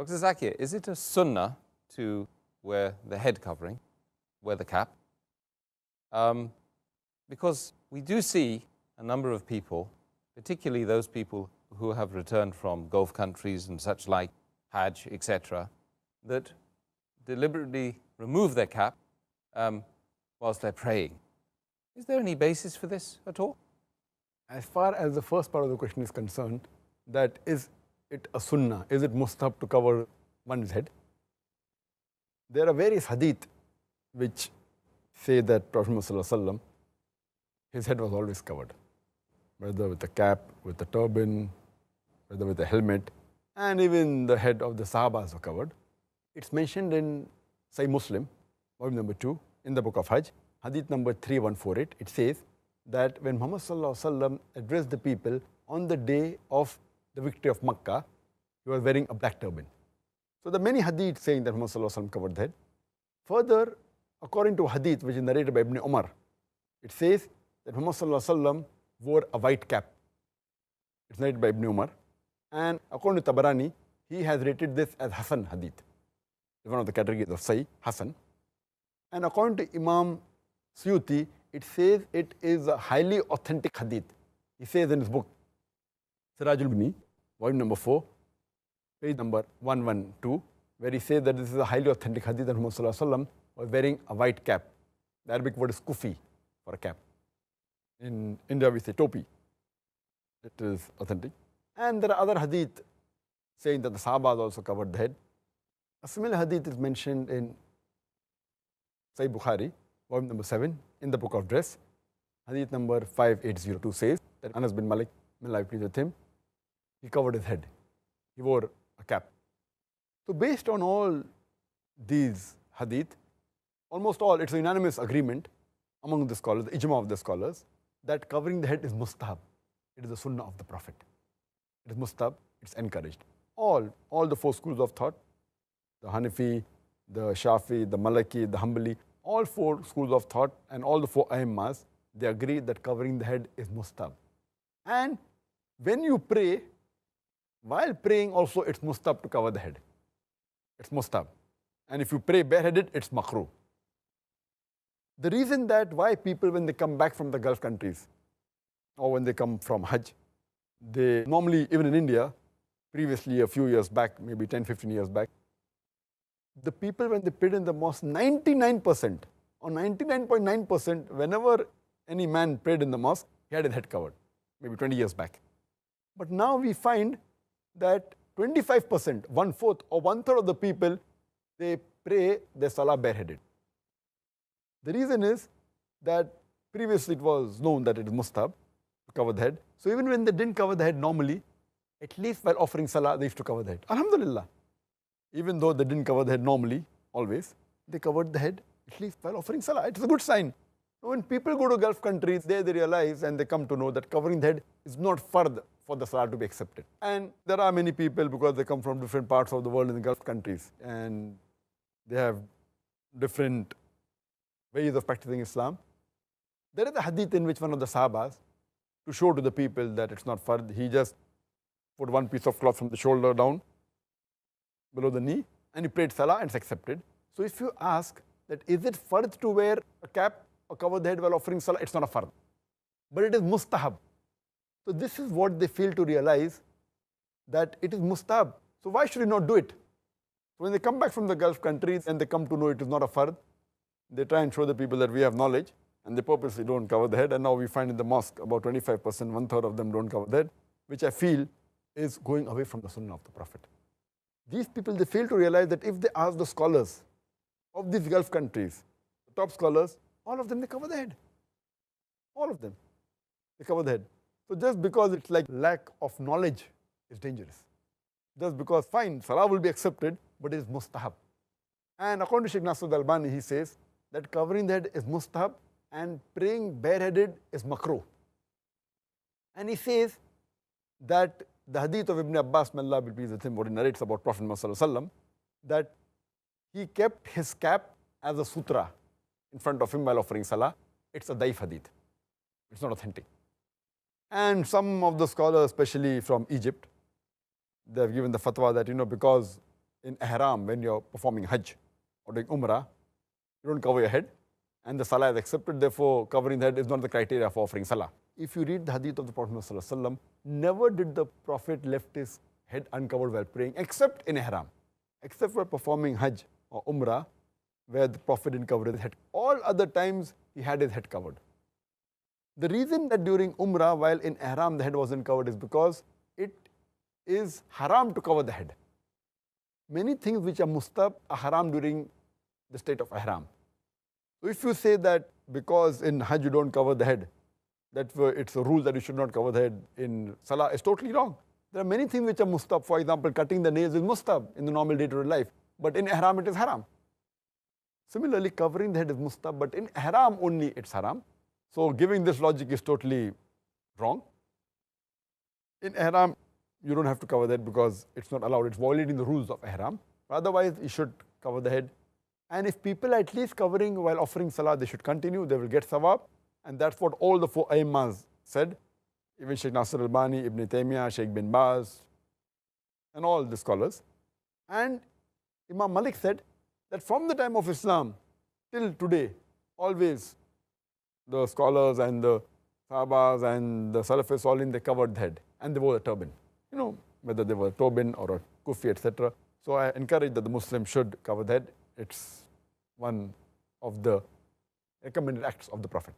Dr. Zakir, is it a sunnah to wear the head covering, wear the cap? Because we do see a number of people, particularly those people who have returned from Gulf countries and such like, Hajj, etc., that deliberately remove their cap whilst they're praying. Is there any basis for this at all? As far as the first part of the question is concerned, that is it a sunnah, is it mustahab to cover one's head? There are various hadith which say that Prophet Muhammad, his head was always covered, whether with a cap, with a turban, whether with a helmet, and even the head of the Sahabas were covered. It's mentioned in Sahih Muslim, volume number 2, in the book of Hajj, hadith number 3148. It says that when Muhammad addressed the people on the day of the victory of Makkah, he was wearing a black turban. So there are many hadith saying that Muhammad covered the head. Further, according to a hadith which is narrated by Ibn Umar, it says that Muhammad wore a white cap. It's narrated by Ibn Umar. And according to Tabarani, he has rated this as Hasan hadith. It's one of the categories of Sahih, Hasan. And according to Imam Suyuti, it says it is a highly authentic hadith. He says in his book, Sirajul Bini, volume number 4, page number 112, where he says that this is a highly authentic hadith that Muhammad was wearing a white cap. The Arabic word is kufi for a cap. In India, we say topi. It is authentic. And there are other hadith saying that the Sahabas also covered the head. A similar hadith is mentioned in Sahih Bukhari, volume number 7, in the book of dress. Hadith number 5802 says that Anas bin Malik, may Allah be pleased with him, he covered his head. He wore a cap. So based on all these hadith, almost all, it's a unanimous agreement among the scholars, the ijma of the scholars, that covering the head is mustahab. It is the sunnah of the Prophet. It is mustahab, it's encouraged. All the 4 schools of thought, the Hanafi, the Shafi, the Maliki, the Hanbali, all 4 schools of thought and all the 4 Aimmas, they agree that covering the head is mustahab. And when you pray, while praying also it's mustahab to cover the head. It's mustahab. And if you pray bareheaded, it's makruh. The reason that why people, when they come back from the Gulf countries or when they come from Hajj, they normally, even in India, previously a few years back, maybe 10, 15 years back, the people when they prayed in the mosque, 99% or 99.9%, whenever any man prayed in the mosque, he had his head covered, maybe 20 years back. But now we find that 25%, 1/4 or 1/3 of the people, they pray their salah bareheaded. The reason is that previously it was known that it is mustahab to cover the head. So even when they didn't cover the head normally, at least while offering salah, they used to cover the head. Alhamdulillah. Even though they didn't cover the head normally, always, they covered the head at least while offering salah. It's a good sign. When people go to Gulf countries, they realize and they come to know that covering the head is not fard for the salah to be accepted. And there are many people, because they come from different parts of the world in the Gulf countries, and they have different ways of practicing Islam. There is a hadith in which one of the Sahabas, to show to the people that it's not fard, he just put one piece of cloth from the shoulder down, below the knee, and he prayed salah and it's accepted. So if you ask that is it fard to wear a cap or cover the head while offering salah, it's not a fard. But it is mustahab. So this is what they fail to realize, that it is mustahab. So why should you not do it? So when they come back from the Gulf countries and they come to know it is not a fard, they try and show the people that we have knowledge, and they purposely don't cover the head. And now we find in the mosque about 25%, 1/3 of them don't cover the head, which I feel is going away from the sunnah of the Prophet. These people, they fail to realize that if they ask the scholars of these Gulf countries, the top scholars, all of them, they cover the head. All of them, they cover the head. So just because it's like lack of knowledge is dangerous. Just because, fine, salah will be accepted, but it is mustahab. And according to Sheikh Nasr al-Albani, he says that covering the head is mustahab and praying bareheaded is makruh. And he says that the hadith of Ibn Abbas, may Allah be pleased with him, what he narrates about Prophet Muhammad, that he kept his cap as a sutra in front of him while offering salah. It's a daif hadith. It's not authentic. And some of the scholars, especially from Egypt, they have given the fatwa that, because in ihram, when you're performing Hajj or doing Umrah, you don't cover your head, and the Salah is accepted, therefore covering the head is not the criteria for offering Salah. If you read the hadith of the Prophet ﷺ, never did the Prophet left his head uncovered while praying, except in ihram, except for performing Hajj or Umrah, where the Prophet didn't cover his head. All other times, he had his head covered. The reason that during Umrah, while in ihram, the head wasn't covered is because it is haram to cover the head. Many things which are mustab are haram during the state of ihram. So if you say that because in Hajj you don't cover the head, that it's a rule that you should not cover the head in Salah, is totally wrong. There are many things which are mustab. For example, cutting the nails is mustab in the normal day-to-day life, but in ihram it is haram. Similarly, covering the head is mustab, but in ihram only it's haram. So giving this logic is totally wrong. In ihram, you don't have to cover the head because it's not allowed. It's violating the rules of ihram. Otherwise, you should cover the head. And if people are at least covering while offering salah, they should continue. They will get sawab. And that's what all the four Aimmas said. Even Shaykh Nasir al-Albani, Ibn Taymiyyah, Shaykh bin Baz, and all the scholars. And Imam Malik said that from the time of Islam till today, always the scholars and the Sahabas and the Salafis, all in, they covered the head and they wore a turban. You know, whether they were a turban or a kufi, etc. So I encourage that the Muslim should cover the head. It's one of the recommended acts of the Prophet.